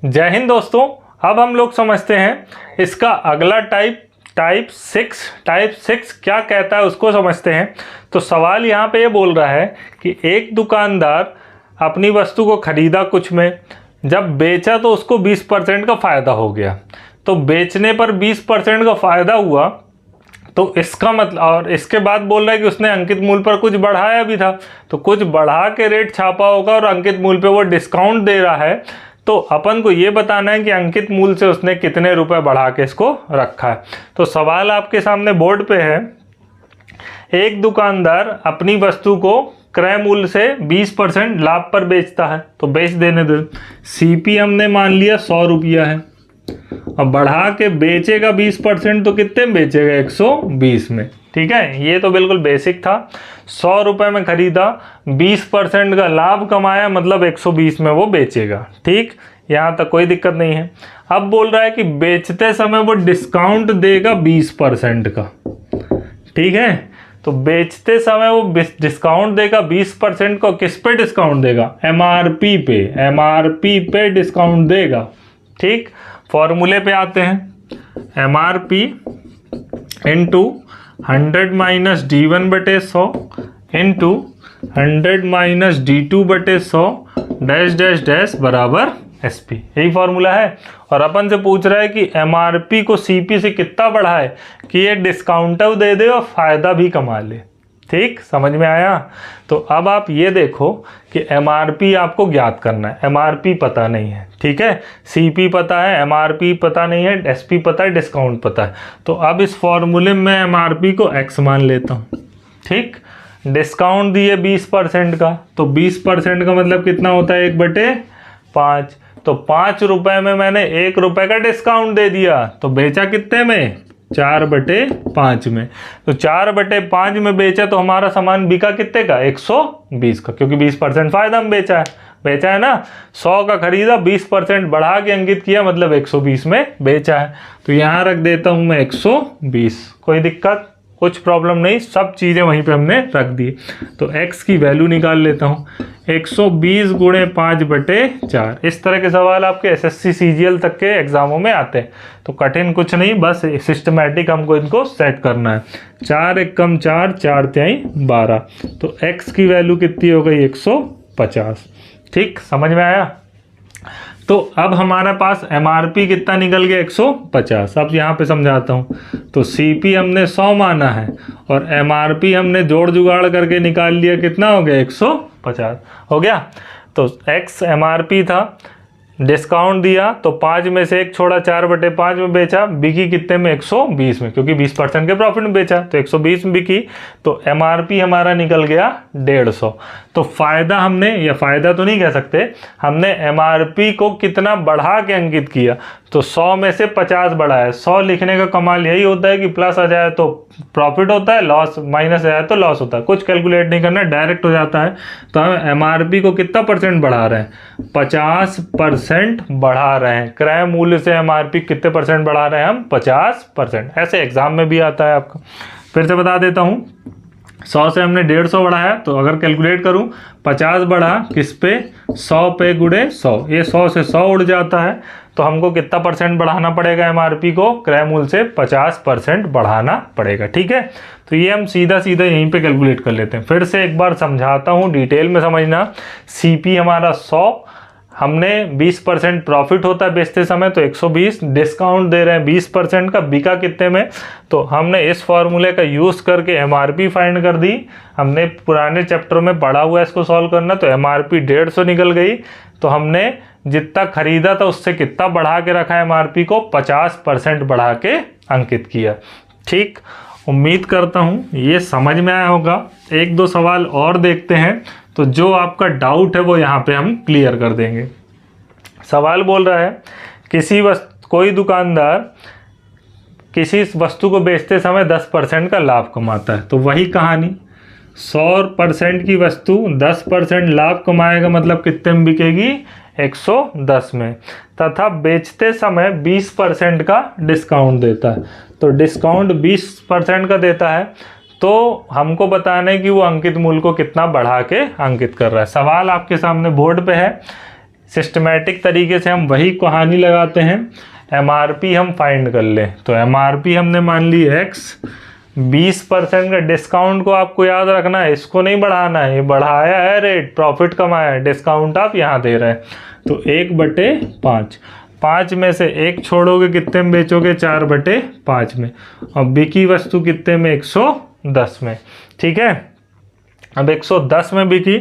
जय हिंद दोस्तों। अब हम लोग समझते हैं इसका अगला टाइप सिक्स क्या कहता है उसको समझते हैं। तो सवाल यहाँ पे ये बोल रहा है कि एक दुकानदार अपनी वस्तु को खरीदा कुछ में, जब बेचा तो उसको 20% का फ़ायदा हो गया। तो बेचने पर 20% का फ़ायदा हुआ तो इसका मतलब, और इसके बाद बोल रहा है कि उसने अंकित मूल्य पर कुछ बढ़ाया भी था, तो कुछ बढ़ा के रेट छापा होगा और अंकित मूल्य पे वो डिस्काउंट दे रहा है। तो अपन को ये बताना है कि अंकित मूल्य से उसने कितने रुपए बढ़ा के इसको रखा है। तो सवाल आपके सामने बोर्ड पे है, एक दुकानदार अपनी वस्तु को क्रय मूल्य से 20% लाभ पर बेचता है, तो बेच देने दो। सीपी हमने मान लिया 100 रुपया है, अब बढ़ा के बेचेगा 20%, तो कितने में बेचेगा 120 में। ठीक है, ये तो बिल्कुल बेसिक था। 100 रुपये में खरीदा, 20% का लाभ कमाया, मतलब 120 में वो बेचेगा। ठीक, यहाँ तक कोई दिक्कत नहीं है। अब बोल रहा है कि बेचते समय वो डिस्काउंट देगा 20% का। ठीक है, तो बेचते समय वो डिस्काउंट देगा 20% को। किस पे डिस्काउंट देगा? एमआरपी पे। एमआरपी पे डिस्काउंट देगा। ठीक, फॉर्मूले पे आते हैं। एमआरपी इंटू 100 माइनस D1 बटे 100 इंटू 100 माइनस D2 बटे 100 डैश डैश डैश बराबर SP। यही फॉर्मूला है। और अपन से पूछ रहा है कि एमआरपी को सीपी से कितना बढ़ाए कि ये डिस्काउंट दे दे और फायदा भी कमा ले। ठीक, समझ में आया? तो अब आप ये देखो कि एमआरपी आपको ज्ञात करना है, एमआरपी पता नहीं है। ठीक है, सीपी पता है, एमआरपी पता नहीं है, एसपी पता है, डिस्काउंट पता है। तो अब इस फॉर्मूले में एमआरपी को एक्स मान लेता हूँ। ठीक, डिस्काउंट दिए 20% का, तो 20% का मतलब कितना होता है? 1/5। तो 5 रुपए में मैंने 1 रुपए का डिस्काउंट दे दिया, तो बेचा कितने में? 4/5 में। तो 4/5 में बेचा तो हमारा सामान बिका कितने का? 120 का, क्योंकि 20% फायदा में बेचा है ना। 100 का खरीदा, 20% बढ़ा के अंकित किया, मतलब 120 में बेचा है। तो यहाँ रख देता हूँ मैं 120। कोई दिक्कत, कुछ प्रॉब्लम नहीं, सब चीज़ें वहीं पे हमने रख दी। तो x की वैल्यू निकाल लेता हूँ, 120 गुणे 5/4। इस तरह के सवाल आपके एसएससी सीजीएल तक के एग्जामों में आते हैं। तो कठिन कुछ नहीं, बस सिस्टमैटिक हमको इनको सेट करना है। 4 एकम 4, 4 तिहाई 12। तो x की वैल्यू कितनी हो गई? 150। ठीक, समझ में आया? तो अब हमारे पास एमआरपी कितना निकल गया? 150। अब यहाँ पे समझाता हूँ। तो सीपी हमने 100 माना है और एमआरपी हमने जोड़ जुगाड़ करके निकाल लिया, कितना हो गया? 150 हो गया। तो एक्स एमआरपी था, डिस्काउंट दिया तो 5 में से 1 छोड़ा, 4/5 में बेचा, बिकी कितने में? 120 में, क्योंकि 20% के प्रॉफिट में बेचा, तो 120 में बिकी। तो एमआरपी हमारा निकल गया 150। तो फायदा हमने, या फायदा तो नहीं कह सकते, हमने एमआरपी को कितना बढ़ा के अंकित किया? तो 100 में से 50 बढ़ाया। 100 लिखने का कमाल यही होता है कि प्लस आ जाए तो प्रॉफिट होता है, लॉस माइनस आ जाए तो लॉस होता है। कुछ कैलकुलेट नहीं करना, डायरेक्ट हो जाता है। तो हम एमआरपी को कितना % बढ़ा रहे हैं? 50% बढ़ा रहे हैं। क्रय मूल्य से एमआरपी कितने % बढ़ा रहे हैं हम? 50%। ऐसे एग्जाम में भी आता है आपका। फिर से बता देता हूँ, 100 से हमने 150 बढ़ाया, तो अगर कैलकुलेट करूं 50 बढ़ा किस पे? 100 पे गुणे 100। ये 100 से 100 उड़ जाता है, तो हमको कितना % बढ़ाना पड़ेगा? एमआरपी को क्रय मूल्य से 50% बढ़ाना पड़ेगा। ठीक है, तो ये हम सीधा सीधा यहीं पे कैलकुलेट कर लेते हैं। फिर से एक बार समझाता हूँ, डिटेल में समझना। सीपी हमारा 100, हमने 20% प्रॉफिट होता है बेचते समय, तो 120, डिस्काउंट दे रहे हैं 20% का, बिका कितने में? तो हमने इस फॉर्मूले का यूज़ करके एमआरपी फाइंड कर दी। हमने पुराने चैप्टर में पढ़ा हुआ है इसको सॉल्व करना। तो एमआरपी 150 निकल गई, तो हमने जितना खरीदा था उससे कितना बढ़ा के रखा है? एमआरपी को 50% बढ़ा के अंकित किया। ठीक, उम्मीद करता हूँ ये समझ में आया होगा। 1-2 सवाल और देखते हैं, तो जो आपका डाउट है वो यहाँ पे हम क्लियर कर देंगे। सवाल बोल रहा है, कोई दुकानदार किसी वस्तु को बेचते समय 10% का लाभ कमाता है। तो वही कहानी, 100% की वस्तु 10% लाभ कमाएगा, मतलब कितने में बिकेगी? 110 में। तथा बेचते समय 20% का डिस्काउंट देता है। तो डिस्काउंट 20% का देता है, तो हमको बताना है कि वो अंकित मूल्य को कितना बढ़ा के अंकित कर रहा है। सवाल आपके सामने बोर्ड पे है। सिस्टमेटिक तरीके से हम वही कहानी लगाते हैं, MRP हम फाइंड कर लें। तो MRP हमने मान ली x, 20% का डिस्काउंट को आपको याद रखना है, इसको नहीं बढ़ाना है, ये बढ़ाया है रेट, प्रॉफिट कमाया है, डिस्काउंट आप यहाँ दे रहे हैं। तो 1/5, 5 में से 1 छोड़ोगे कितने में बेचोगे, 4/5 में, और बिकी वस्तु कितने में, 110 में। ठीक है, अब 110 में बिकी,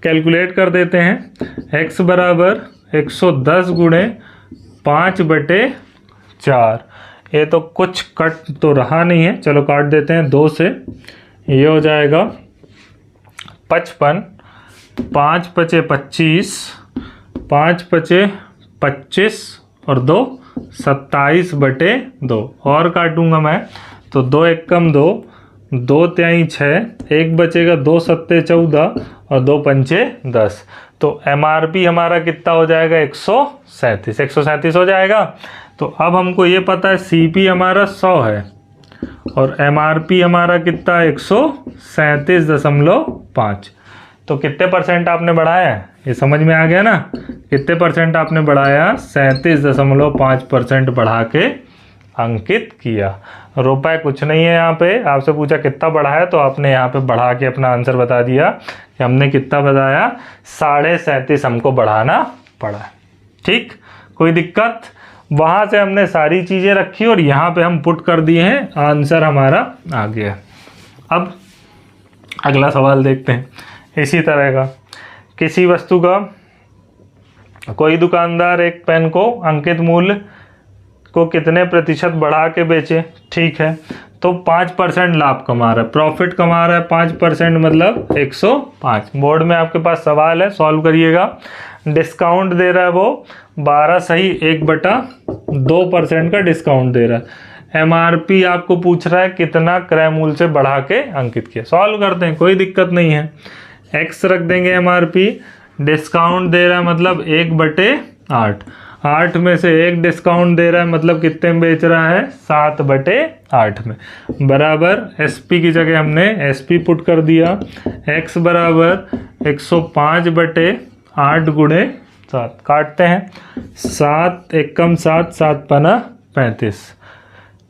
कैलकुलेट कर देते हैं। x बराबर 110 गुणे 5/4, ये तो कुछ कट तो रहा नहीं है, चलो काट देते हैं 2 से, ये हो जाएगा 55, 5 पचे 25, 5 पचे 25 और 2 27/2, और काटूंगा मैं तो 2 एकम 2, 2 तिहाई 6, 1 बचेगा, 2 सत्ते 14 और 2 पंचे 10। तो MRP हमारा कितना हो जाएगा, 137 हो जाएगा। तो अब हमको ये पता है CP हमारा 100 है और MRP हमारा कितना है, 137.5। तो कितने % आपने बढ़ाया है, ये समझ में आ गया ना, कितने % आपने बढ़ाया, 37.5% बढ़ा के अंकित किया। रुपए कुछ नहीं है, यहाँ पे आपसे पूछा कितना बढ़ाया, तो आपने यहाँ पे बढ़ा के अपना आंसर बता दिया कि हमने कितना बताया, 37.5 हमको बढ़ाना पड़ा। ठीक, कोई दिक्कत? वहाँ से हमने सारी चीज़ें रखी और यहाँ पे हम पुट कर दिए हैं, आंसर हमारा आ गया। अब अगला सवाल देखते हैं। इसी तरह का किसी वस्तु का कोई दुकानदार एक पेन को अंकित मूल्य को कितने प्रतिशत बढ़ा के बेचे, ठीक है, तो 5% लाभ कमा रहा है, प्रॉफिट कमा रहा है 5%, मतलब 105। बोर्ड में आपके पास सवाल है, सॉल्व करिएगा। डिस्काउंट दे रहा है वो 12 सही 1/2% का डिस्काउंट दे रहा है। MRP आपको पूछ रहा है कितना क्रय मूल्य से बढ़ा के अंकित किया। सॉल्व करते हैं, कोई दिक्कत नहीं है। x रख देंगे MRP, डिस्काउंट दे रहा है मतलब 1/8, 8 में से 1 डिस्काउंट दे रहा है मतलब कितने में बेच रहा है, 7/8 में, बराबर SP की जगह हमने SP पुट कर दिया। x बराबर 105/8 गुणे 7, काटते हैं, 7 एकम 7, 7 पना 35,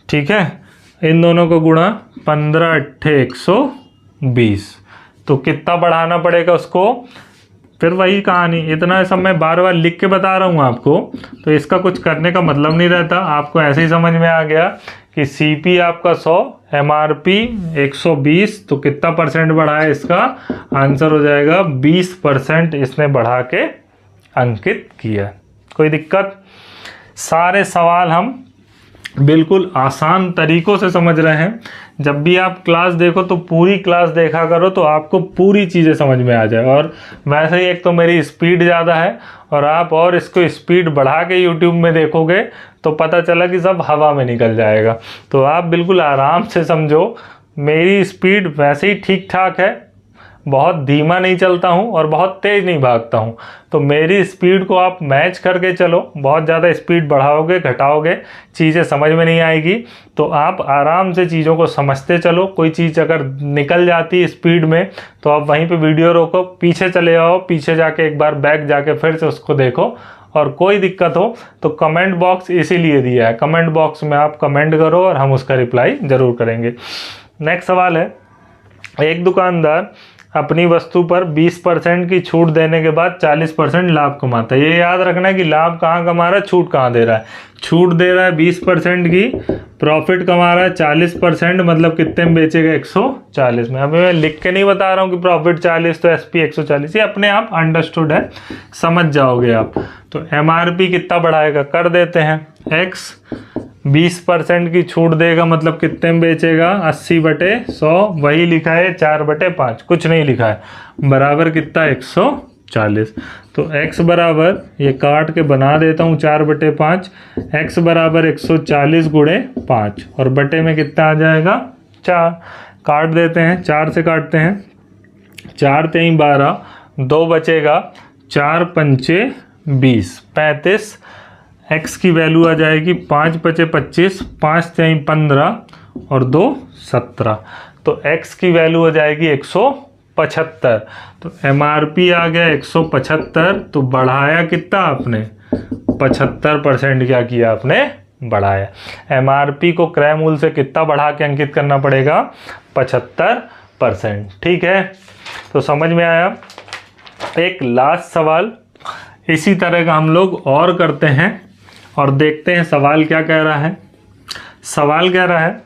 ठीक है, इन दोनों को गुणा 15 अट्ठे 120। तो कितना बढ़ाना पड़ेगा उसको, फिर वही कहानी, इतना सब मैं बार बार लिख के बता रहा हूँ आपको, तो इसका कुछ करने का मतलब नहीं रहता। आपको ऐसे ही समझ में आ गया कि CP आपका 100, MRP 120, तो कितना % बढ़ा है, इसका आंसर हो जाएगा 20% इसने बढ़ा के अंकित किया। कोई दिक्कत? सारे सवाल हम बिल्कुल आसान तरीकों से समझ रहे हैं। जब भी आप क्लास देखो तो पूरी क्लास देखा करो, तो आपको पूरी चीज़ें समझ में आ जाए। और वैसे ही एक तो मेरी स्पीड ज़्यादा है, और आप और इसको स्पीड बढ़ा के YouTube में देखोगे तो पता चला कि सब हवा में निकल जाएगा। तो आप बिल्कुल आराम से समझो, मेरी स्पीड वैसे ही ठीक ठाक है, बहुत धीमा नहीं चलता हूँ और बहुत तेज़ नहीं भागता हूँ। तो मेरी स्पीड को आप मैच करके चलो, बहुत ज़्यादा स्पीड बढ़ाओगे घटाओगे चीज़ें समझ में नहीं आएगी। तो आप आराम से चीज़ों को समझते चलो। कोई चीज़ अगर निकल जाती है स्पीड में तो आप वहीं पे वीडियो रोको, पीछे चले आओ, पीछे जाके एक बार बैक जाके फिर से उसको देखो। और कोई दिक्कत हो तो कमेंट बॉक्स इसीलिए दिया है, कमेंट बॉक्स में आप कमेंट करो और हम उसका रिप्लाई ज़रूर करेंगे। नेक्स्ट सवाल है, एक दुकानदार अपनी वस्तु पर 20% की छूट देने के बाद 40% लाभ कमाता है। ये याद रखना है कि लाभ कहाँ कमा रहा है, छूट कहाँ दे रहा है। छूट दे रहा है 20% की, प्रॉफिट कमा रहा है 40%, मतलब कितने में बेचेगा, 140 में। अभी मैं लिख के नहीं बता रहा हूँ कि प्रॉफिट 40 तो SP 140, ये अपने आप अंडरस्टूड है, समझ जाओगे आप। तो MRP कितना बढ़ाएगा, कर देते हैं, x 20% की छूट देगा मतलब कितने में बेचेगा, 80/100, वही लिखा है 4/5, कुछ नहीं लिखा है, बराबर कितना 140। तो x बराबर, ये काट के बना देता हूँ 4/5, x बराबर 140 गुणे 5 और बटे में कितना आ जाएगा 4, काट देते हैं, 4 से काटते हैं, 4 3 12, 2 बचेगा, 4 पंचे 20, 35, x की वैल्यू आ जाएगी 5 पचे 25, 5 3 15 और 2 17। तो x की वैल्यू हो जाएगी 105। 175। तो MRP आ गया 175, तो बढ़ाया कितना आपने 75% क्या किया आपने बढ़ाया। MRP को क्रय मूल्य से कितना बढ़ा के अंकित करना पड़ेगा 75%। ठीक है, तो समझ में आया। एक लास्ट सवाल इसी तरह का हम लोग और करते हैं और देखते हैं सवाल क्या कह रहा है। सवाल कह रहा है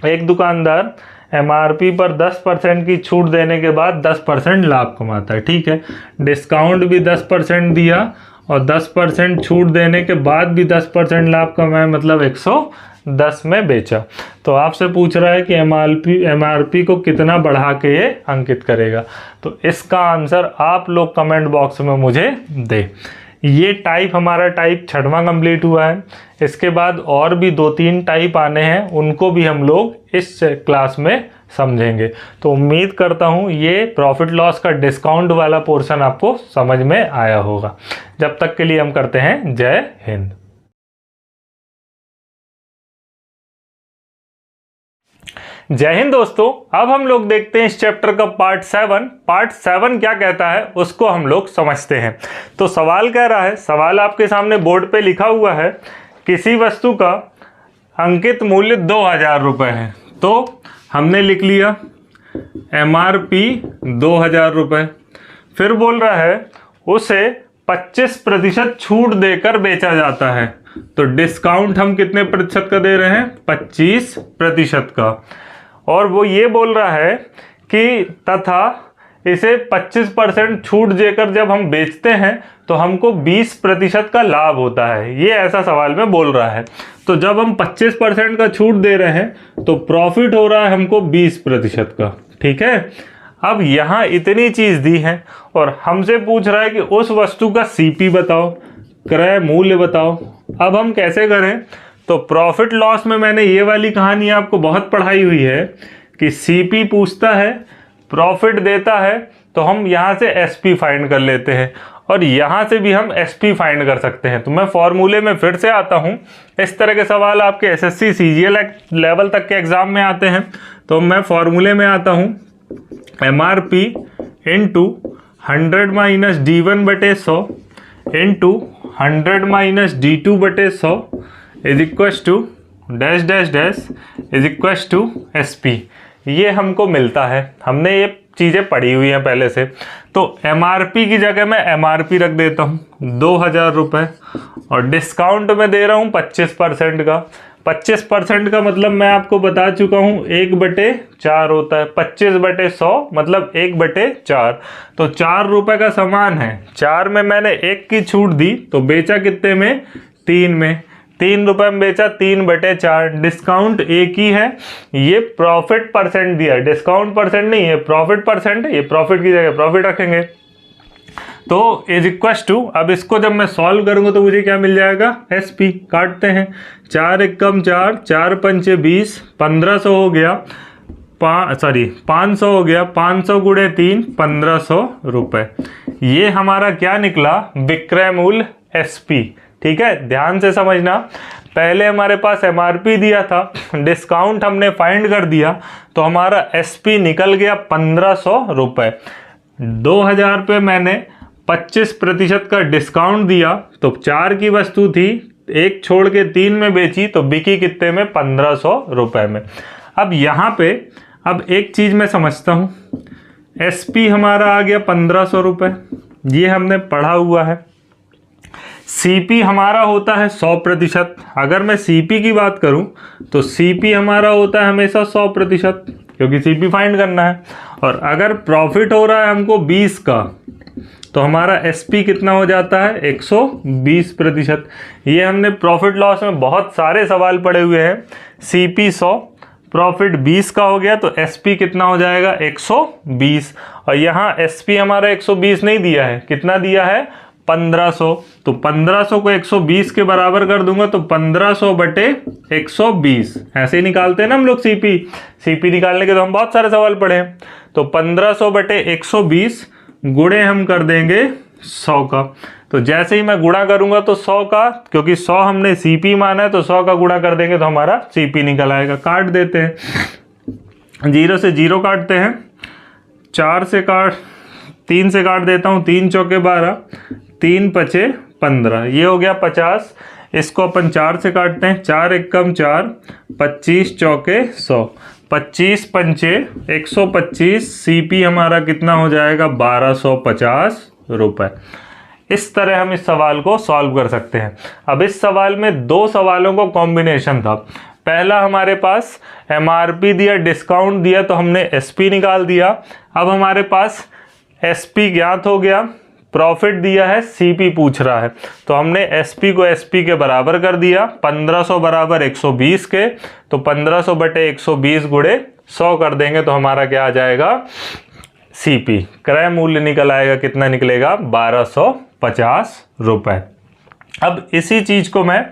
एक दुकानदार MRP पर 10% की छूट देने के बाद 10% लाभ कमाता है। ठीक है, डिस्काउंट भी 10% दिया और 10% छूट देने के बाद भी 10% लाभ कमाया, मतलब 110 में बेचा। तो आपसे पूछ रहा है कि MRP को कितना बढ़ा के ये अंकित करेगा। तो इसका आंसर आप लोग कमेंट बॉक्स में मुझे दे। ये टाइप हमारा टाइप 6वां कंप्लीट हुआ है। इसके बाद और भी 2-3 टाइप आने हैं, उनको भी हम लोग इस क्लास में समझेंगे। तो उम्मीद करता हूँ ये प्रॉफिट लॉस का डिस्काउंट वाला पोर्शन आपको समझ में आया होगा। जब तक के लिए हम करते हैं जय हिंद। जय हिंद दोस्तों। अब हम लोग देखते हैं इस चैप्टर का पार्ट 7। पार्ट 7 क्या कहता है उसको हम लोग समझते हैं। तो सवाल कह रहा है, सवाल आपके सामने बोर्ड पे लिखा हुआ है, किसी वस्तु का अंकित मूल्य 2000 रुपये है। तो हमने लिख लिया MRP 2000 रुपये। फिर बोल रहा है उसे 25% छूट देकर बेचा जाता है। तो डिस्काउंट हम कितने प्रतिशत का दे रहे हैं 25% का। और वो ये बोल रहा है कि तथा इसे 25% छूट देकर जब हम बेचते हैं तो हमको 20% का लाभ होता है। ये ऐसा सवाल में बोल रहा है। तो जब हम 25% का छूट दे रहे हैं तो प्रॉफिट हो रहा है हमको 20% का। ठीक है, अब यहाँ इतनी चीज़ दी है और हमसे पूछ रहा है कि उस वस्तु का CP बताओ, क्रय मूल्य बताओ। अब हम कैसे करें? तो प्रॉफिट लॉस में मैंने ये वाली कहानी आपको बहुत पढ़ाई हुई है कि CP पूछता है, प्रॉफिट देता है, तो हम यहाँ से SP फाइंड कर लेते हैं और यहाँ से भी हम SP फाइंड कर सकते हैं। तो मैं फॉर्मूले में फिर से आता हूँ। इस तरह के सवाल आपके SSC CGL लेवल तक के एग्जाम में आते हैं। तो मैं फॉर्मूले में आता हूँ, MRP into 100 minus D1/100 into 100 minus D2/100 is equals to dash dash dash is equals to SP। ये हमको मिलता है, हमने ये चीज़ें पढ़ी हुई हैं पहले से। तो MRP की जगह मैं MRP रख देता हूँ 2000 रुपये और डिस्काउंट में दे रहा हूँ 25% का। 25% का मतलब मैं आपको बता चुका हूँ 1/4 होता है। 25/100 मतलब 1/4। तो 4 रुपये का सामान है, 4 में मैंने 1 की छूट दी तो बेचा कितने में 3 में। 3 रुपये में बेचा 3/4। डिस्काउंट एक ही है, ये प्रॉफिट परसेंट दिया, डिस्काउंट परसेंट नहीं है, प्रॉफिट परसेंट है। ये प्रॉफिट की जगह प्रॉफिट रखेंगे। तो इज इक्वस टू, अब इसको जब मैं सॉल्व करूंगा तो मुझे क्या मिल जाएगा SP। काटते हैं, 4 एकम 4, 4 पंचे 20, 1500 हो गया, 500 हो गया, 500 गुणे 3 1500 रुपये। ये हमारा क्या निकला विक्रय मूल्य SP। ठीक है, ध्यान से समझना। पहले हमारे पास MRP दिया था, डिस्काउंट हमने फाइंड कर दिया तो हमारा SP निकल गया 1500 रुपये। 2000 पे मैंने 25% का डिस्काउंट दिया तो 4 की वस्तु थी, 1 छोड़ के 3 में बेची तो बिकी कितने में 1500 रुपये में। अब यहाँ पे अब एक चीज़ मैं समझता हूँ, SP हमारा आ गया 1500 रुपये, ये हमने पढ़ा हुआ है। CP हमारा होता है 100%। अगर मैं CP की बात करूं तो CP हमारा होता है हमेशा 100%, क्योंकि CP फाइंड करना है। और अगर प्रॉफिट हो रहा है हमको 20 का तो हमारा SP कितना हो जाता है 120%। ये हमने प्रॉफिट लॉस में बहुत सारे सवाल पढ़े हुए हैं। CP 100, प्रॉफिट 20 का हो गया तो SP कितना हो जाएगा 120। और यहाँ SP हमारा 120 नहीं दिया है, कितना दिया है 1500। तो 1500 को 120 के बराबर कर दूंगा तो 1500/120 ऐसे ही निकालते हैं ना हम लोग। CP निकालने के तो हम बहुत सारे सवाल पढ़े हैं। तो 1500/120 गुणे हम कर देंगे 100 का। तो जैसे ही मैं गुणा करूंगा तो 100 का, क्योंकि 100 हमने CP माना है तो 100 का गुणा कर देंगे तो हमारा CP निकल आएगा। काट देते हैं, 0 से 0 काटते हैं, 3 से काट देता हूँ, 3 चौके 12, 3 पचे 15, ये हो गया 50। इसको अपन 4 से काटते हैं, 4 एकम 4, 25 चौके 100, 25 पंचे 125, CP हमारा कितना हो जाएगा 1250 रुपये। इस तरह हम इस सवाल को सॉल्व कर सकते हैं। अब इस सवाल में दो सवालों को कॉम्बिनेशन था। पहला हमारे पास MRP दिया, डिस्काउंट दिया, तो हमने SP निकाल दिया। अब हमारे पास SP ज्ञात हो गया, प्रॉफिट दिया है, CP पूछ रहा है, तो हमने SP को SP के बराबर कर दिया। 1500 बराबर 120 के, तो 1500 बटे 120 गुणे 100 कर देंगे तो हमारा क्या आ जाएगा CP, क्रय मूल्य निकल आएगा, कितना निकलेगा 1250 रुपये। अब इसी चीज़ को मैं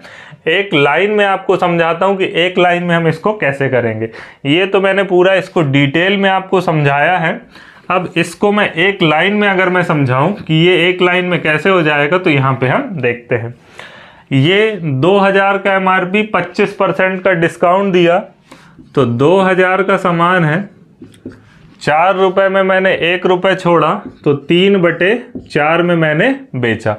एक लाइन में आपको समझाता हूं कि एक लाइन में हम इसको कैसे करेंगे। ये तो मैंने पूरा इसको डिटेल में आपको समझाया है। अब इसको मैं एक लाइन में अगर मैं समझाऊं कि ये एक लाइन में कैसे हो जाएगा, तो यहाँ पे हम देखते हैं। ये 2000 का MRP, 25% का डिस्काउंट दिया, तो 2000 का सामान है, 4 रुपये में मैंने 1 रुपये छोड़ा, तो 3/4 में मैंने बेचा।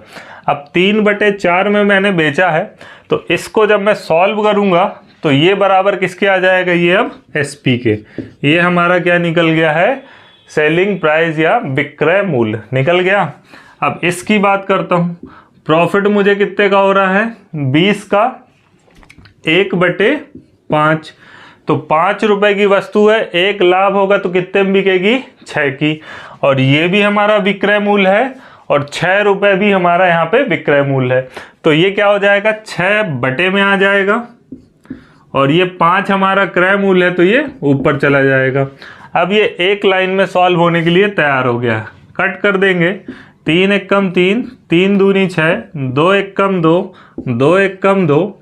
अब 3/4 में मैंने बेचा है, तो इसको जब मैं सॉल्व करूंगा तो ये बराबर किसके आ जाएगा, ये अब SP के। ये हमारा क्या निकल गया है, सेलिंग प्राइस या विक्रय मूल्य निकल गया। अब इसकी बात करता हूँ, प्रॉफिट मुझे कितने का हो रहा है 20 का, 1/5, तो 5 रुपए की वस्तु है, 1 लाभ होगा तो कितने में बिकेगी 6 की, और ये भी हमारा विक्रय मूल्य है, और 6 रुपए भी हमारा यहाँ पे विक्रय मूल्य है। तो ये क्या हो जाएगा 6 बटे में आ जाएगा, और ये 5 हमारा क्रय मूल्य है, तो ये ऊपर चला जाएगा। अब ये एक लाइन में सॉल्व होने के लिए तैयार हो गया। कट कर देंगे, 3 एकम 3, 3 दूनी 6, 2 एकम 2, 2 एकम 2,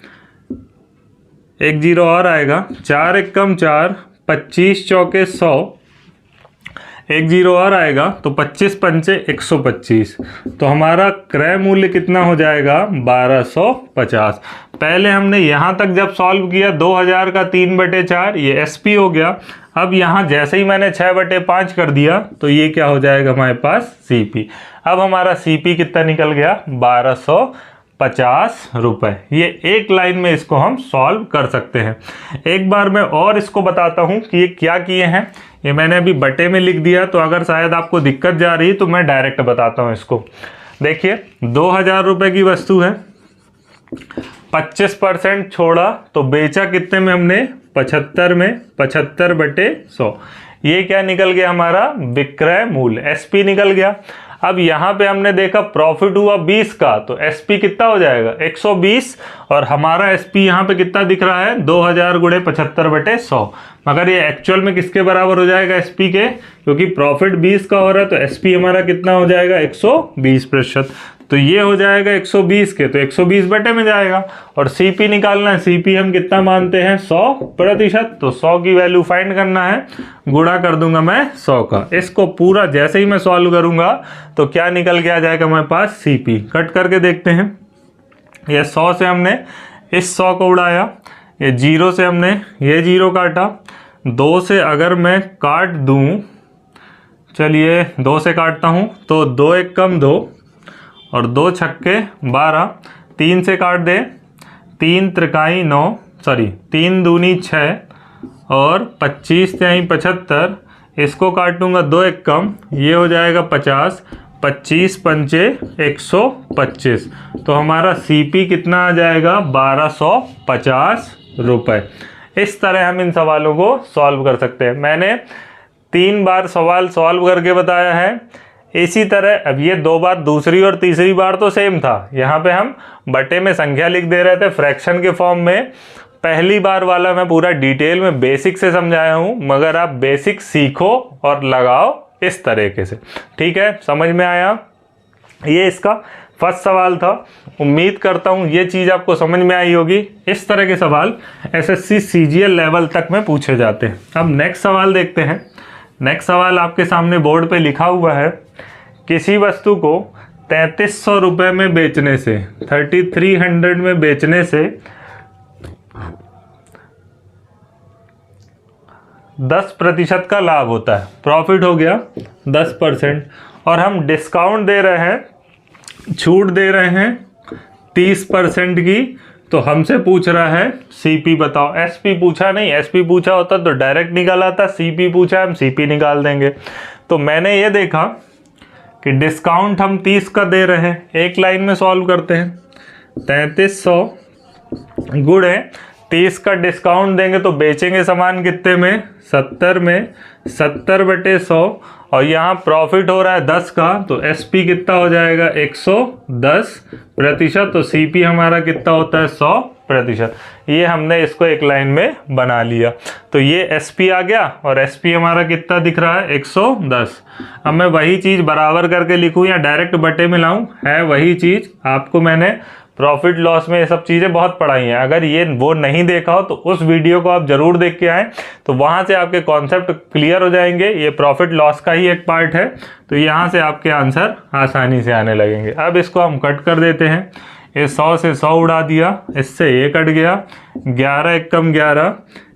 1 जीरो और आएगा, 4 एकम 4, 25 चौके 100, 1 जीरो और आएगा, तो 25 पंचे 125, तो हमारा क्रय मूल्य कितना हो जाएगा 1250। पहले हमने यहाँ तक जब सॉल्व किया 2000 का 3/4, ये SP हो गया। अब यहाँ जैसे ही मैंने 6/5 कर दिया, तो ये क्या हो जाएगा हमारे पास CP। अब हमारा CP कितना निकल गया 1250 रुपये। ये एक लाइन में इसको हम सॉल्व कर सकते हैं। एक बार मैं और इसको बताता हूँ कि ये क्या किए हैं। ये मैंने अभी बटे में लिख दिया, तो अगर शायद आपको दिक्कत जा रही तो मैं डायरेक्ट बताता हूँ इसको। देखिए 2000 रुपये की वस्तु है, 25% छोड़ा तो बेचा कितने में हमने 75 में, 75/100, ये क्या निकल गया हमारा विक्रय मूल्य, SP निकल गया। अब यहाँ पे हमने देखा प्रॉफिट हुआ 20 का, तो SP कितना हो जाएगा 120, और हमारा SP यहाँ पे कितना दिख रहा है 2000 गुणे 75/100, मगर ये एक्चुअल में किसके बराबर हो जाएगा SP के, क्योंकि प्रॉफिट 20 का हो रहा है, तो SP हमारा कितना हो जाएगा 120%, तो ये हो जाएगा 120 के, तो 120 बटे में जाएगा। और CP निकालना है, CP हम कितना मानते हैं 100%, तो 100 की वैल्यू फाइंड करना है, गुणा कर दूंगा मैं 100 का। इसको पूरा जैसे ही मैं सॉल्व करूंगा तो क्या निकल के आ जाएगा हमारे पास CP। कट करके देखते हैं, ये 100 से हमने इस 100 को उड़ाया, ये 0 से हमने ये 0 काटा, 2 से अगर मैं काट दूं, चलिए 2 से काटता हूं, तो 2 एकम 2 और 2 छक्के 12, 3 से काट दे, 3 त्रिकाई 9, सॉरी 3 दूनी 6 और 25 तिहाई 75, इसको काटूंगा 2 एकम, ये हो जाएगा 50, 25 पंचे 125, तो हमारा CP कितना आ जाएगा 1250 रुपये। इस तरह हम इन सवालों को सॉल्व कर सकते हैं। मैंने 3 बार सवाल सॉल्व करके बताया है। इसी तरह अब ये 2 बार, दूसरी और तीसरी बार तो सेम था, यहाँ पे हम बटे में संख्या लिख दे रहे थे फ्रैक्शन के फॉर्म में। पहली बार वाला मैं पूरा डिटेल में बेसिक से समझाया हूँ, मगर आप बेसिक सीखो और लगाओ इस तरीके से, ठीक है, समझ में आया। ये इसका फर्स्ट सवाल था। उम्मीद करता हूँ ये चीज़ आपको समझ में आई होगी। इस तरह के सवाल SSC CGL लेवल तक में पूछे जाते हैं। अब नेक्स्ट सवाल देखते हैं। नेक्स्ट सवाल आपके सामने बोर्ड पे लिखा हुआ है, किसी वस्तु को 3300 रुपये में बेचने से, 3300 में बेचने से 10% का लाभ होता है, प्रॉफिट हो गया 10%। और हम डिस्काउंट दे रहे हैं, छूट दे रहे हैं 30% की। तो हमसे पूछ रहा है सीपी बताओ। एसपी पूछा नहीं, एसपी पूछा होता तो डायरेक्ट निकाल आता, सीपी पूछा हम सीपी निकाल देंगे। तो मैंने ये देखा कि डिस्काउंट हम 30 का दे रहे हैं, एक लाइन में सॉल्व करते हैं। 3300 गुणे 30 का डिस्काउंट देंगे तो बेचेंगे सामान कितने में, 70 में, 70/100। और यहाँ प्रॉफिट हो रहा है 10 का, तो एसपी कितना हो जाएगा 110%। तो सीपी हमारा कितना होता है 100%। ये हमने इसको एक लाइन में बना लिया। तो ये एसपी आ गया और एसपी हमारा कितना दिख रहा है 110। अब मैं वही चीज़ बराबर करके लिखूँ या डायरेक्ट बटे में लाऊँ, है वही चीज़। आपको मैंने प्रॉफिट लॉस में ये सब चीज़ें बहुत पढ़ाई हैं। अगर ये वो नहीं देखा हो तो उस वीडियो को आप ज़रूर देख के आएँ, तो वहाँ से आपके कॉन्सेप्ट क्लियर हो जाएंगे। ये प्रॉफिट लॉस का ही एक पार्ट है, तो यहाँ से आपके आंसर आसानी से आने लगेंगे। अब इसको हम कट कर देते हैं। ये 100 से 100 उड़ा दिया, इससे ये कट गया, 11 एकम 11,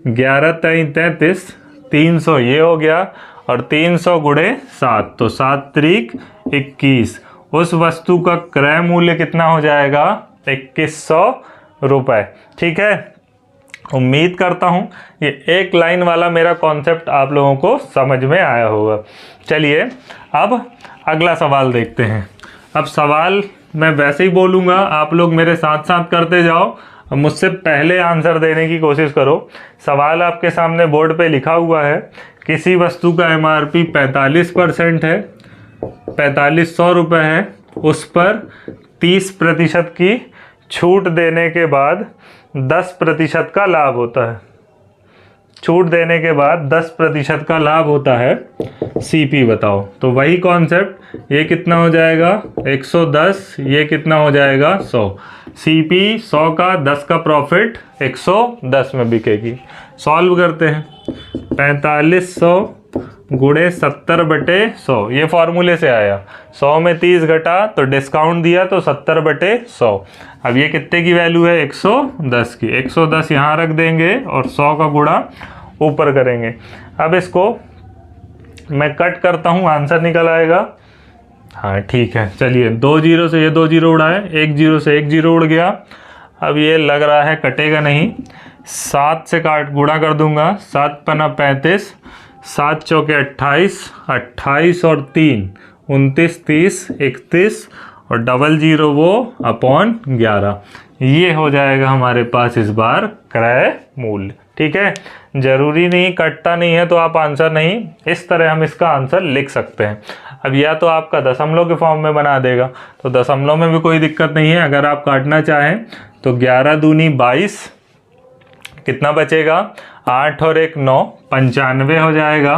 11 3 33, 300 ये हो गया, और 300 गुणे 7, तो 7 त्रिक 21। उस वस्तु का क्रय मूल्य कितना हो जाएगा 2100 रुपये। ठीक है, उम्मीद करता हूँ ये एक लाइन वाला मेरा कॉन्सेप्ट आप लोगों को समझ में आया होगा। चलिए अब अगला सवाल देखते हैं। अब सवाल मैं वैसे ही बोलूँगा, आप लोग मेरे साथ साथ करते जाओ, मुझसे पहले आंसर देने की कोशिश करो। सवाल आपके सामने बोर्ड पे लिखा हुआ है, किसी वस्तु का MRP 45% है, 4500 रुपये है, उस पर 30% की छूट देने के बाद 10% का लाभ होता है। छूट देने के बाद 10% का लाभ होता है, सीपी बताओ। तो वही कॉन्सेप्ट, ये कितना हो जाएगा 110, ये कितना हो जाएगा 100। सीपी 100 का, 10 का प्रॉफिट 110 में बिकेगी। सॉल्व करते हैं। 4500 गुणे 70/100, ये फॉर्मूले से आया। 100 में 30 घटा तो डिस्काउंट दिया तो 70/100। अब ये कितने की वैल्यू है 110 की। 110 यहाँ रख देंगे और 100 का गुणा ऊपर करेंगे। अब इसको मैं कट करता हूँ, आंसर निकल आएगा। हाँ ठीक है, चलिए 2 जीरो से ये 2 जीरो उड़ाए, 1 जीरो से 1 जीरो उड़ गया। अब ये लग रहा है कटेगा नहीं, 7 से काट गुणा कर दूंगा, 7 पना 35, 7 चौके 28, 28 और 3 29, 30, 31 और डबल जीरो वो अपॉन 11। ये हो जाएगा हमारे पास इस बार क्रय मूल्य। ठीक है, जरूरी नहीं, कटता नहीं है तो आप आंसर नहीं, इस तरह हम इसका आंसर लिख सकते हैं। अब या तो आपका दशमलव के फॉर्म में बना देगा, तो दशमलव में भी कोई दिक्कत नहीं है। अगर आप काटना चाहें तो 11 दूनी 22, कितना बचेगा 8 और 1 9, 95 हो जाएगा।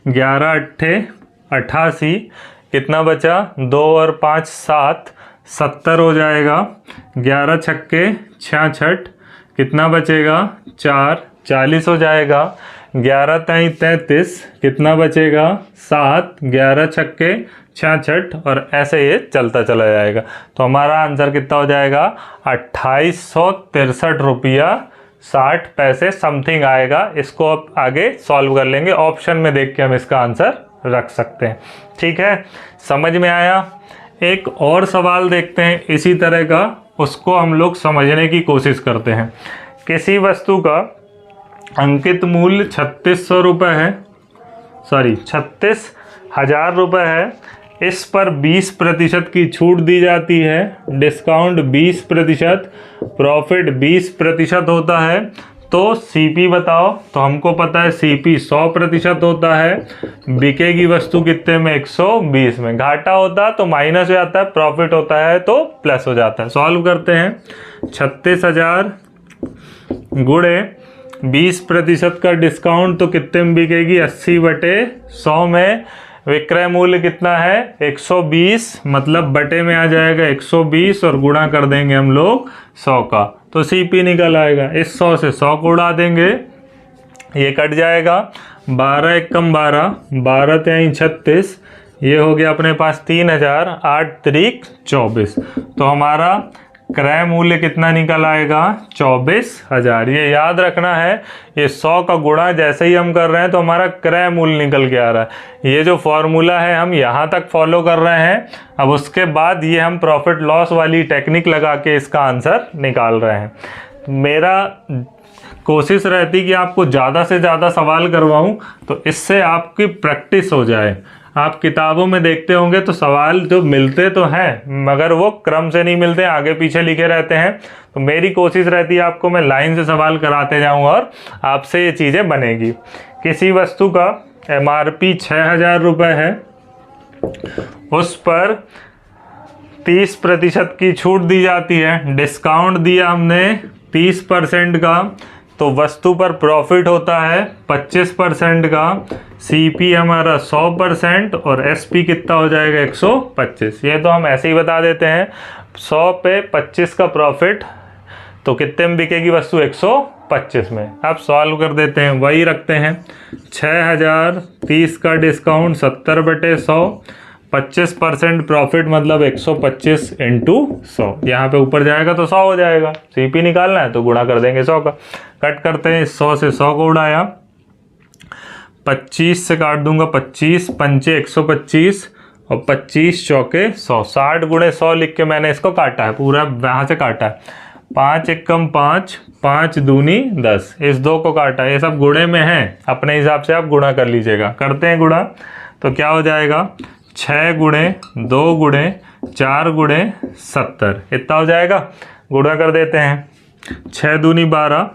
11 अट्ठे 88, कितना बचा 2 और 5 7, 70 हो जाएगा। 11 छक्के 66, कितना बचेगा 4, 40 हो जाएगा। 11 ताई 33, कितना बचेगा 7, 11 छक्के 66 और ऐसे ये चलता चला जाएगा। तो हमारा आंसर कितना हो जाएगा 2863 रुपया 60 पैसे समथिंग आएगा। इसको अब आगे सॉल्व कर लेंगे, ऑप्शन में देख के हम इसका आंसर रख सकते हैं। ठीक है, समझ में आया। एक और सवाल देखते हैं इसी तरह का, उसको हम लोग समझने की कोशिश करते हैं। किसी वस्तु का अंकित मूल्य 3600 रुपये है, सॉरी 36,000 रुपये है, इस पर 20% की छूट दी जाती है, डिस्काउंट 20%, प्रॉफिट 20% होता है। तो सीपी बताओ। तो हमको पता है सीपी 100% होता है, बिकेगी वस्तु कितने में 120 में। घाटा होता तो माइनस हो जाता है, प्रॉफिट होता है तो प्लस हो जाता है। सॉल्व करते हैं। 36,000 गुणे 20% का डिस्काउंट तो कितने में बिकेगी 80/100 में। विक्रय मूल्य कितना है 120, मतलब बटे में आ जाएगा 120 और गुणा कर देंगे हम लोग 100 का, तो सीपी निकल आएगा। इस 100 से 100 को उड़ा देंगे, ये कट जाएगा। 12 एकम 12, 12 त्याई 36, ये हो गया अपने पास 3000, 8 त्रिक 24। तो हमारा क्रय मूल्य कितना निकल आएगा 24,000। ये याद रखना है, ये 100 का गुणा जैसे ही हम कर रहे हैं तो हमारा क्रय मूल्य निकल के आ रहा है। ये जो फॉर्मूला है हम यहाँ तक फॉलो कर रहे हैं। अब उसके बाद ये हम प्रॉफिट लॉस वाली टेक्निक लगा के इसका आंसर निकाल रहे हैं। मेरा कोशिश रहती कि आपको ज़्यादा से ज़्यादा सवाल करवाऊं तो इससे आपकी प्रैक्टिस हो जाए। आप किताबों में देखते होंगे तो सवाल जो मिलते तो हैं मगर वो क्रम से नहीं मिलते, आगे पीछे लिखे रहते हैं। तो मेरी कोशिश रहती है आपको मैं लाइन से सवाल कराते जाऊं और आपसे ये चीज़ें बनेगी। किसी वस्तु का MRP 6,000 रुपये है, उस पर 30% की छूट दी जाती है, डिस्काउंट दिया हमने 30% का, तो वस्तु पर प्रॉफिट होता है 25% का, CP हमारा 100% और SP कितना हो जाएगा 125। ये तो हम ऐसे ही बता देते हैं। 100 पे 25 का प्रॉफिट तो कितने में बिकेगी वस्तु 125 में। अब सॉल्व कर देते हैं, वही रखते हैं 6,000, 30 का डिस्काउंट 70/100, 25% प्रॉफिट मतलब 125 इंटू 100। यहाँ पे ऊपर जाएगा तो 100 हो जाएगा। CP निकालना है तो गुणा कर देंगे 100 का। कट करते हैं, 100 से 100 को उड़ाया, 25 से काट दूंगा 25 पंचे 125 और 25 चौके 100। 60 गुणे 100 लिख के मैंने इसको काटा है, पूरा यहाँ से काटा है। 5 एकम 5, 5 दूनी 10, इस 2 को काटा है। ये सब गुणे में है, अपने हिसाब से आप गुणा कर लीजिएगा। करते हैं गुणा तो क्या हो जाएगा 6 गुणे 2 गुणे 4 गुणे 70, इतना हो जाएगा। गुणा कर देते हैं, 6 दूनी 12,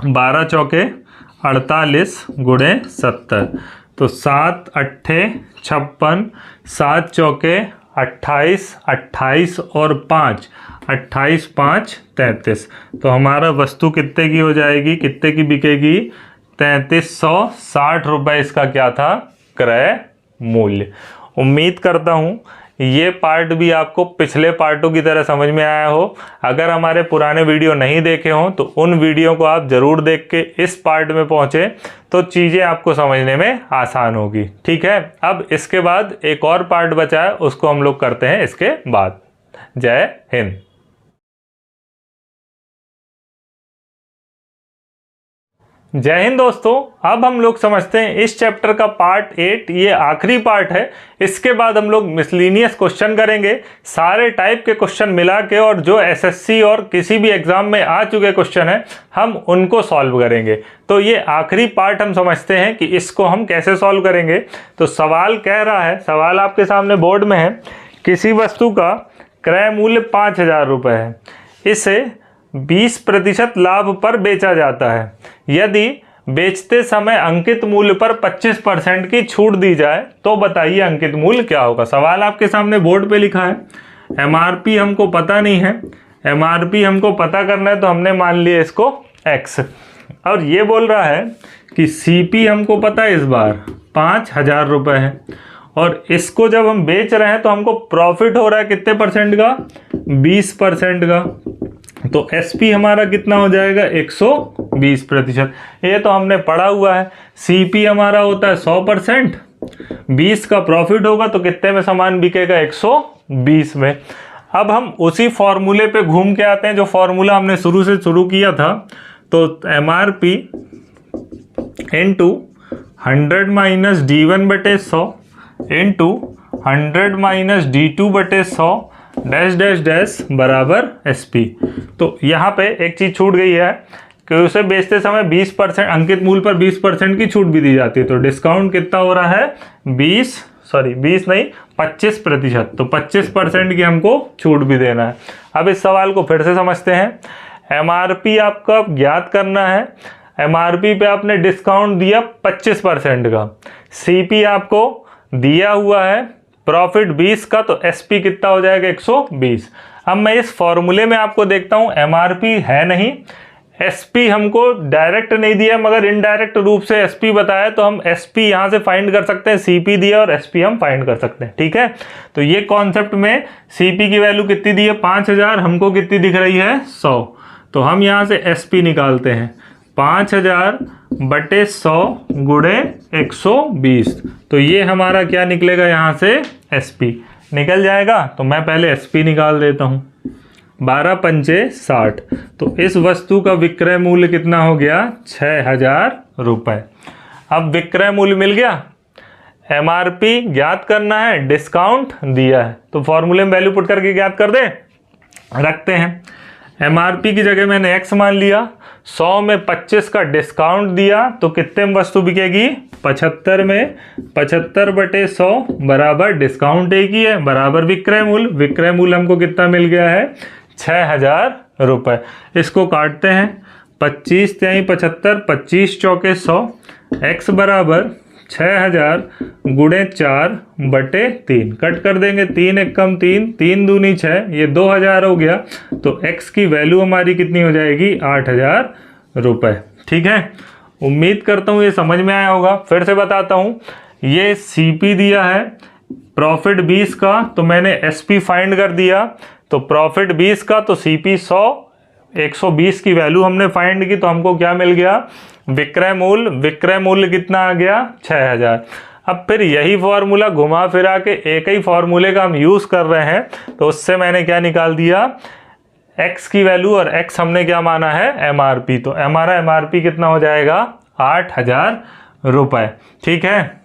12 चौके 48 गुणे 70, तो 7 अट्ठे 56, 7 चौके 28, 28 और 5, 28 5 33। तो हमारा वस्तु कितने की हो जाएगी, कितने की बिकेगी 3360 रुपये। इसका क्या था क्रय मूल्य। उम्मीद करता हूँ ये पार्ट भी आपको पिछले पार्टों की तरह समझ में आया हो। अगर हमारे पुराने वीडियो नहीं देखे हों तो उन वीडियो को आप ज़रूर देख के इस पार्ट में पहुँचे तो चीज़ें आपको समझने में आसान होगी। ठीक है, अब इसके बाद एक और पार्ट बचा है, उसको हम लोग करते हैं इसके बाद। जय हिंद। जय हिंद दोस्तों। अब हम लोग समझते हैं इस चैप्टर का पार्ट 8, ये आखिरी पार्ट है। इसके बाद हम लोग मिसलिनियस क्वेश्चन करेंगे, सारे टाइप के क्वेश्चन मिला के, और जो SSC और किसी भी एग्जाम में आ चुके क्वेश्चन हैं हम उनको सॉल्व करेंगे। तो ये आखिरी पार्ट हम समझते हैं कि इसको हम कैसे सॉल्व करेंगे। तो सवाल कह रहा है, सवाल आपके सामने बोर्ड में है, किसी वस्तु का क्रय मूल्य 5,000 रुपये है, इसे 20% लाभ पर बेचा जाता है। यदि बेचते समय अंकित मूल्य पर 25% की छूट दी जाए तो बताइए अंकित मूल्य क्या होगा। सवाल आपके सामने बोर्ड पे लिखा है। MRP हमको पता नहीं है, MRP हमको पता करना है तो हमने मान लिया इसको X। और ये बोल रहा है कि CP हमको पता है इस बार 5,000 रुपये है, और इसको जब हम बेच रहे हैं तो हमको प्रॉफिट हो रहा है कितने परसेंट का 20% का। तो SP हमारा कितना हो जाएगा 120%। ये तो हमने पढ़ा हुआ है। CP हमारा होता है 100%, 20 का प्रॉफिट होगा तो कितने में सामान बिकेगा 120 में। अब हम उसी फॉर्मूले पे घूम के आते हैं जो फॉर्मूला हमने शुरू से शुरू किया था। तो MRP into 100 minus D1/100 into 100 minus D2/100 dash dash dash बराबर SP। तो यहाँ पे एक चीज़ छूट गई है कि उसे बेचते समय 20% अंकित मूल्य पर 20% की छूट भी दी जाती है। तो डिस्काउंट कितना हो रहा है 25% तो 25% की हमको छूट भी देना है। अब इस सवाल को फिर से समझते हैं। MRP आपका ज्ञात करना है। MRP पे आपने डिस्काउंट दिया 25% का, CP आपको दिया हुआ है प्रॉफिट 20 का, तो SP कितना हो जाएगा 120। अब मैं इस फॉर्मूले में आपको देखता हूँ MRP है नहीं, SP हमको डायरेक्ट नहीं दिया मगर इनडायरेक्ट रूप से SP बताया, तो हम SP यहाँ से फाइंड कर सकते हैं। CP दिया और SP हम फाइंड कर सकते हैं। ठीक है, तो ये कॉन्सेप्ट में CP की वैल्यू कितनी दी है 5,000, हमको कितनी दिख रही है 100। तो हम यहाँ से SP निकालते हैं 5,000/100 गुणे 120। तो ये हमारा क्या निकलेगा यहाँ से SP निकल जाएगा। तो मैं पहले SP निकाल देता हूँ। 12 पंचे 60। तो इस वस्तु का विक्रय मूल्य कितना हो गया? 6000 रुपये। अब विक्रय मूल्य मिल गया, MRP ज्ञात करना है, डिस्काउंट दिया है, तो फॉर्मूले में वैल्यू पुट करके ज्ञात कर दें। रखते हैं, MRP की जगह मैंने X मान लिया, 100 में 25 का डिस्काउंट दिया, तो कितने में वस्तु बिकेगी? 75 में 75/100 बराबर डिस्काउंट एक ही है बराबर विक्रय मूल्य। विक्रय मूल्य हमको कितना मिल गया है? 6000 रुपये। इसको काटते हैं, 25 तिहाई 75, 25 चौके 100, X बराबर 6000 गुणे 4/3। कट कर देंगे, 3 एक कम 3, 3 दूनी 6, ये 2000 हो गया। तो X की वैल्यू हमारी कितनी हो जाएगी? 8000 रुपये। ठीक है, उम्मीद करता हूँ ये समझ में आया होगा। फिर से बताता हूँ, ये CP दिया है प्रॉफिट 20 का, तो मैंने SP फाइंड कर दिया। तो प्रॉफिट 20 का, तो CP 100, 120 की वैल्यू हमने फाइंड की, तो हमको क्या मिल गया? विक्रय मूल्य। विक्रय मूल्य कितना आ गया? 6000। अब फिर यही फॉर्मूला घुमा फिरा के एक ही फॉर्मूले का हम यूज़ कर रहे हैं, तो उससे मैंने क्या निकाल दिया? X की वैल्यू, और X हमने क्या माना है? MRP। तो हमारा MRP कितना हो जाएगा? 8000 रुपये। ठीक है,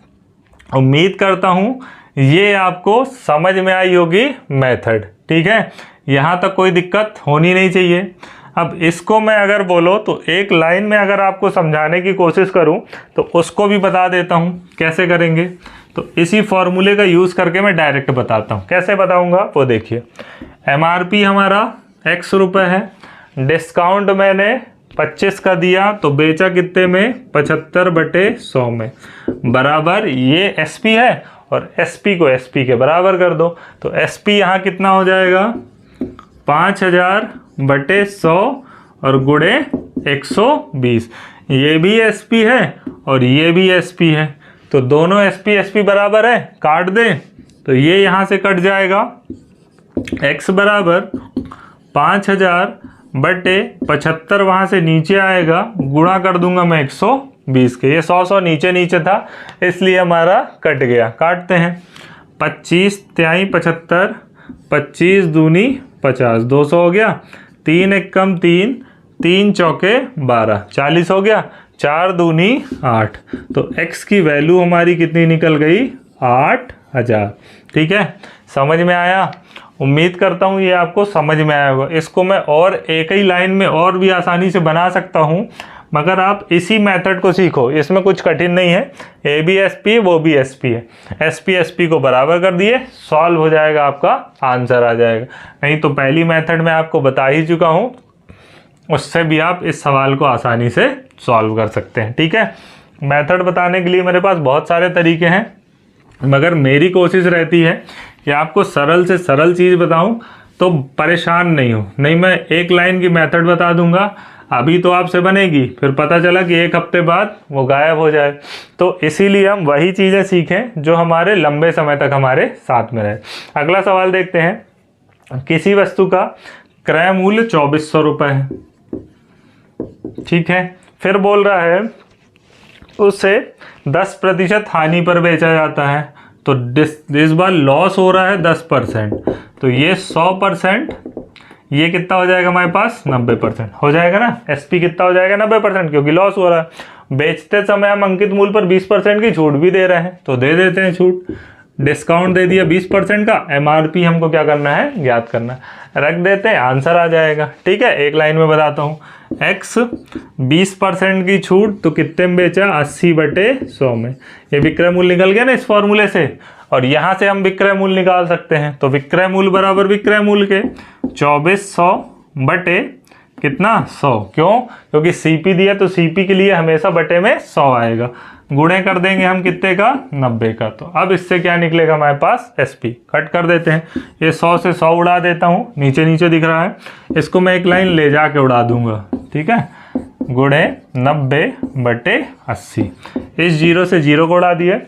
उम्मीद करता हूँ ये आपको समझ में आई होगी मेथड। ठीक है, यहाँ तक कोई दिक्कत होनी नहीं चाहिए। अब इसको मैं अगर बोलो तो एक लाइन में अगर आपको समझाने की कोशिश करूं तो उसको भी बता देता हूं कैसे करेंगे। तो इसी फॉर्मूले का यूज़ करके मैं डायरेक्ट बताता हूं। कैसे बताऊंगा वो देखिए। MRP हमारा X रुपये है, डिस्काउंट मैंने 25 का दिया, तो बेचा कितने में? 75/100 में बराबर ये SP है, और SP को SP के बराबर कर दो। तो SP यहाँ कितना हो जाएगा? 5000/100 और गुणे 120। ये भी SP है और ये भी SP है, तो दोनों SP बराबर है, काट दें तो ये यहाँ से कट जाएगा। X बराबर 5000/75 वहाँ से नीचे आएगा, गुणा कर दूंगा मैं 120 के। ये 100 नीचे नीचे था इसलिए हमारा कट गया। काटते हैं, 25 तिहाई 75, 25 दूनी 50, 200 हो गया। 3 एक कम 3, 3 चौके 12, 40 हो गया। 4 दूनी 8, तो X की वैल्यू हमारी कितनी निकल गई? 8000। ठीक है, समझ में आया? उम्मीद करता हूँ ये आपको समझ में आया होगा। इसको मैं और एक ही लाइन में और भी आसानी से बना सकता हूँ, मगर आप इसी मेथड को सीखो, इसमें कुछ कठिन नहीं है। A भी SP वो भी SP है, SP को बराबर कर दिए, सॉल्व हो जाएगा, आपका आंसर आ जाएगा। नहीं तो पहली मेथड में आपको बता ही चुका हूँ, उससे भी आप इस सवाल को आसानी से सॉल्व कर सकते हैं। ठीक है, मेथड बताने के लिए मेरे पास बहुत सारे तरीके हैं, मगर मेरी कोशिश रहती है कि आपको सरल से सरल चीज़ बताऊं तो परेशान नहीं हो। नहीं मैं एक लाइन की मेथड बता दूंगा, अभी तो आपसे बनेगी, फिर पता चला कि एक हफ्ते बाद वो गायब हो जाए। तो इसीलिए हम वही चीज़ें सीखें जो हमारे लंबे समय तक हमारे साथ में रहे। अगला सवाल देखते हैं। किसी वस्तु का क्रय मूल्य 2400 रुपये है। ठीक है, फिर बोल रहा है उसे 10% हानि पर बेचा जाता है, तो इस बार लॉस हो रहा है 10%, तो ये 100%, ये कितना हो जाएगा हमारे पास? 90% हो जाएगा ना। SP कितना हो जाएगा? 90%, क्योंकि लॉस हो रहा है। बेचते समय हम अंकित मूल्य पर 20% की छूट भी दे रहे हैं, तो दे देते हैं छूट। डिस्काउंट दे दिया 20% का, MRP हमको क्या करना है? ज्ञात करना है। रख देते हैं, आंसर आ जाएगा। ठीक है, एक लाइन में बताता हूँ। X 20% की छूट, तो कितने में बेचा? 80/100 में। ये विक्रय मूल्य निकल गया ना इस फॉर्मूले से, और यहाँ से हम विक्रय मूल्य निकाल सकते हैं। तो विक्रय मूल्य बराबर विक्रय मूल्य के 2400 बटे कितना? 100। क्यों? क्योंकि CP दिया, तो CP के लिए हमेशा बटे में 100 आएगा। गुणे कर देंगे हम कितने का? 90 का। तो अब इससे क्या निकलेगा हमारे पास? SP। कट कर देते हैं, ये 100 से 100 उड़ा देता हूँ, नीचे नीचे दिख रहा है, इसको मैं एक लाइन ले जाके उड़ा दूंगा। ठीक है, गुणे 90/80। इस 0 से 0 को उड़ा दिए,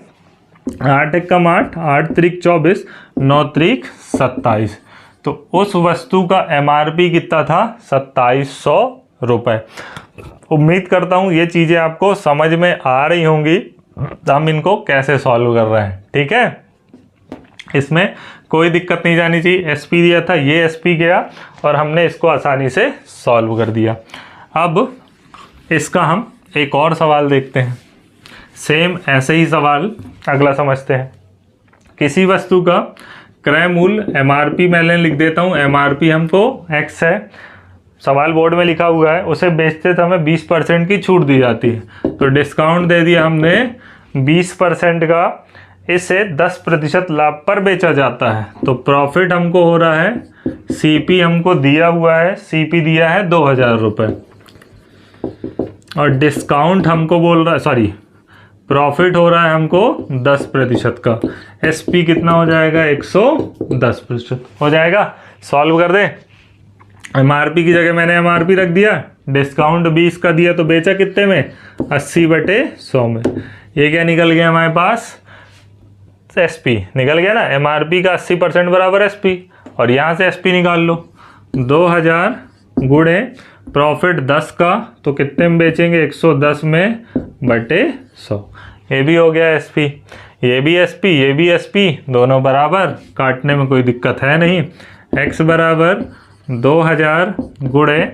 8 एक कम 8, 8 त्रिक 24, 9 त्रिक 27। तो उस वस्तु का MRP कितना था? 2700 रुपये। उम्मीद करता हूँ ये चीज़ें आपको समझ में आ रही होंगी, हम इनको कैसे सॉल्व कर रहे हैं। ठीक है, इसमें कोई दिक्कत नहीं जानी चाहिए। एसपी दिया था, ये एसपी गया और हमने इसको आसानी से सॉल्व कर दिया। अब इसका हम एक और सवाल देखते हैं। सेम ऐसे ही सवाल अगला समझते हैं। किसी वस्तु का क्रय मूल्य एमआरपी मैंने लिख देता हूँ, एमआरपी हमको एक्स है, सवाल बोर्ड में लिखा हुआ है, उसे बेचते तो हमें 20% की छूट दी जाती है। तो डिस्काउंट दे दिया हमने 20% का, इसे 10% लाभ पर बेचा जाता है। तो प्रॉफिट हमको हो रहा है, सीपी हमको दिया हुआ है, सीपी दिया है 2000 रुपये और डिस्काउंट हमको बोल रहा है, सॉरी प्रॉफिट हो रहा है हमको 10% का। एसपी कितना हो जाएगा, 110% हो जाएगा। सॉल्व कर दें। एमआरपी की जगह मैंने एमआरपी रख दिया, डिस्काउंट 20 का दिया तो बेचा कितने में, 80/100 में। ये क्या निकल गया हमारे पास, एसपी निकल गया ना। एमआरपी का 80% बराबर एसपी, और यहाँ से एसपी निकाल लो, 2000 गुणे प्रॉफिट 10 का, तो कितने में बेचेंगे, 110 में बटे 100। ये भी हो गया एसपी, ये भी एसपी, ये भी एसपी, दोनों बराबर, काटने में कोई दिक्कत है नहीं। x बराबर 2000 गुणे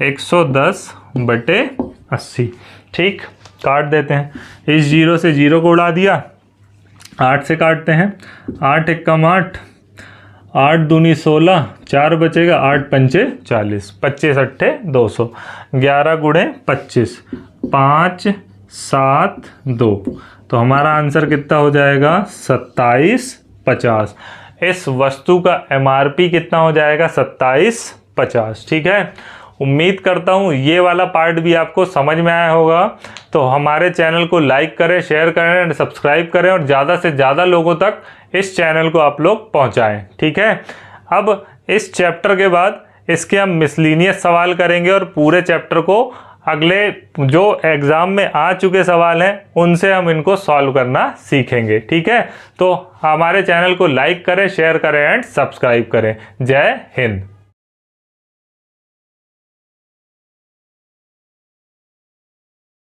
110/80। ठीक, काट देते हैं। इस जीरो से जीरो को उड़ा दिया, 8 से काटते हैं, 8 एकम 8, 8 दूनी 16, 4 बचेगा, 8 पंचे 40, 25 अट्ठे 200, 11 गुणे 25, 5 7 2, तो हमारा आंसर कितना हो जाएगा, 2750। इस वस्तु का एमआरपी कितना हो जाएगा, 2750। ठीक है, उम्मीद करता हूँ ये वाला पार्ट भी आपको समझ में आया होगा। तो हमारे चैनल को लाइक करें, शेयर करें और सब्सक्राइब करें, और ज़्यादा से ज़्यादा लोगों तक इस चैनल को आप लोग पहुँचाएँ। ठीक है, अब इस चैप्टर के बाद इसके हम मिसलिनियस सवाल करेंगे, और पूरे चैप्टर को अगले जो एग्ज़ाम में आ चुके सवाल हैं उनसे हम इनको सॉल्व करना सीखेंगे। ठीक है, तो हमारे चैनल को लाइक करें, शेयर करें एंड सब्सक्राइब करें। जय हिंद।